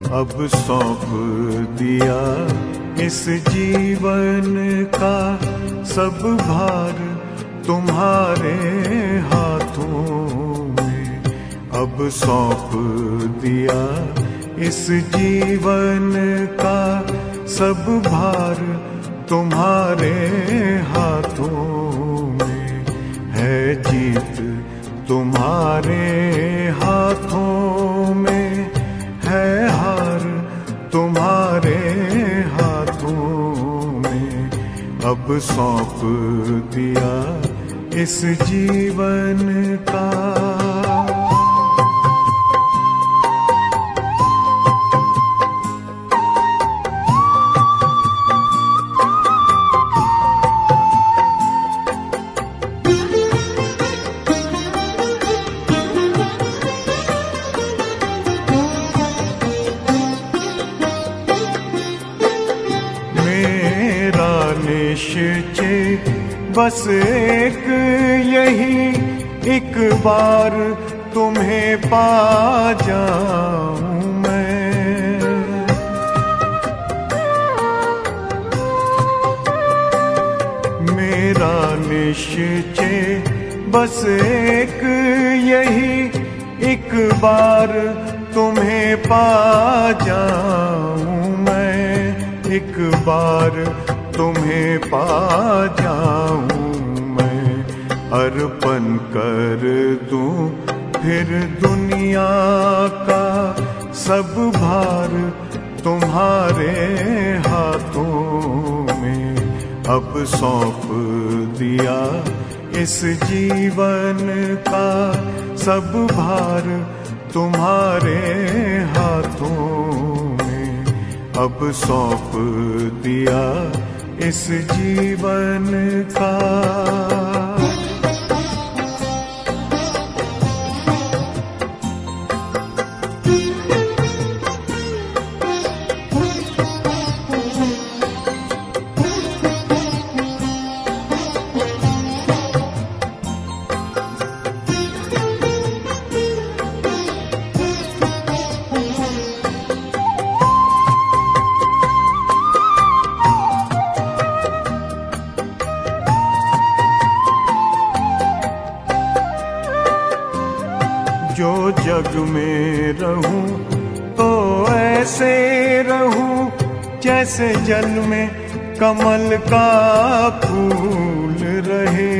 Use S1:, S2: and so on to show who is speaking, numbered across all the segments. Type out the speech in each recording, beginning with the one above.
S1: अब सौंप दिया इस जीवन का सब भार तुम्हारे हाथों में। अब सौंप दिया इस जीवन का सब भार तुम्हारे हाथों में। है जीत तुम्हारे हाथों में, है हार तुम्हारे हाथों में। अब सौंप दिया इस जीवन का। निश्चय बस एक यही, एक बार तुम्हें पा जाऊं मैं। मेरा निश्चय बस एक यही, एक बार तुम्हें पा जाऊं मैं। एक बार तुम्हें पा जाऊं मैं। अर्पण कर दूं फिर दुनिया का सब भार तुम्हारे हाथों में। अब सौंप दिया इस जीवन का सब भार तुम्हारे हाथों में। अब सौंप दिया इस जीवन का। जो जग में रहूं तो ऐसे रहूं जैसे जल में कमल का फूल रहे।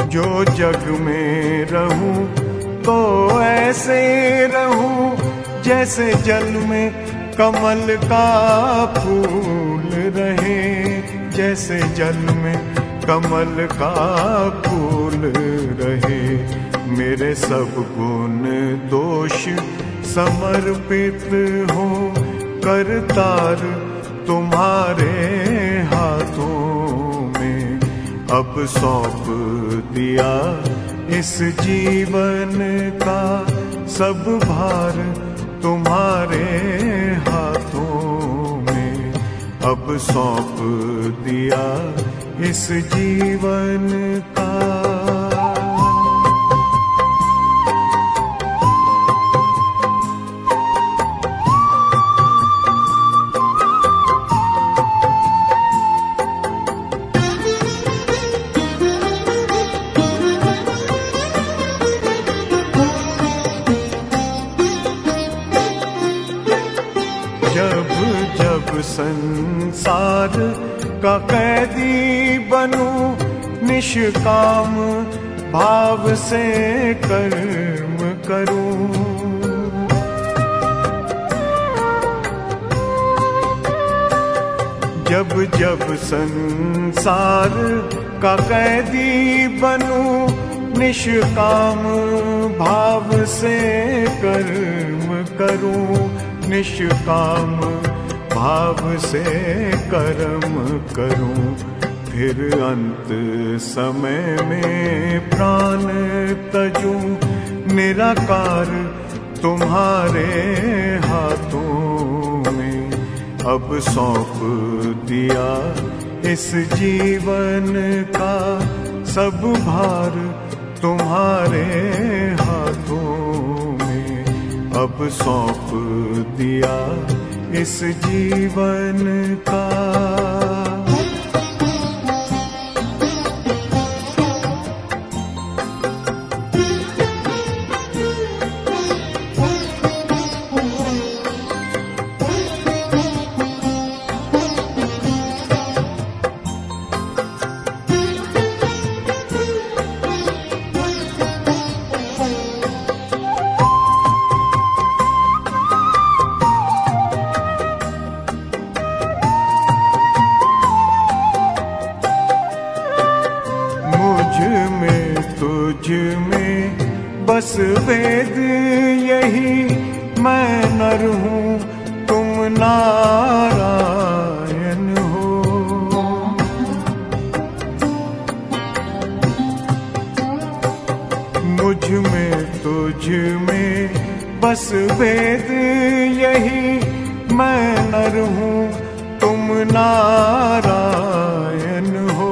S1: जो जग में रहूं तो ऐसे रहूं जैसे जल में कमल का फूल रहे। जैसे जल में कमल का फूल रहे। मेरे सब गुण दोष समर्पित हो करतार तुम्हारे हाथों में। अब सौंप दिया इस जीवन का सब भार तुम्हारे हाथों में। अब सौंप दिया इस जीवन का। जब जब संसार का कैदी बनूं निष्काम भाव से कर्म करूं। जब जब संसार का कैदी बनूं निष्काम भाव से कर्म करूं। निष्काम भाव से कर्म करूं। फिर अंत समय में प्राण तजूं निराकार तुम्हारे हाथों में। अब सौंप दिया इस जीवन का सब भार तुम्हारे हाथों में अब सौंप दिया इस जीवन का। तुझ में बस वेद यही, मैं नर हूँ तुम नारायण हो। मुझ में तुझ में बस वेद यही, मैं नर हूँ तुम नारायण हो।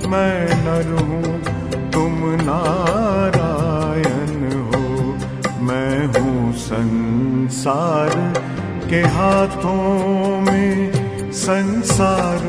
S1: मैं नर हूँ तुम नारायण हो। मैं हूँ संसार के हाथों में, संसार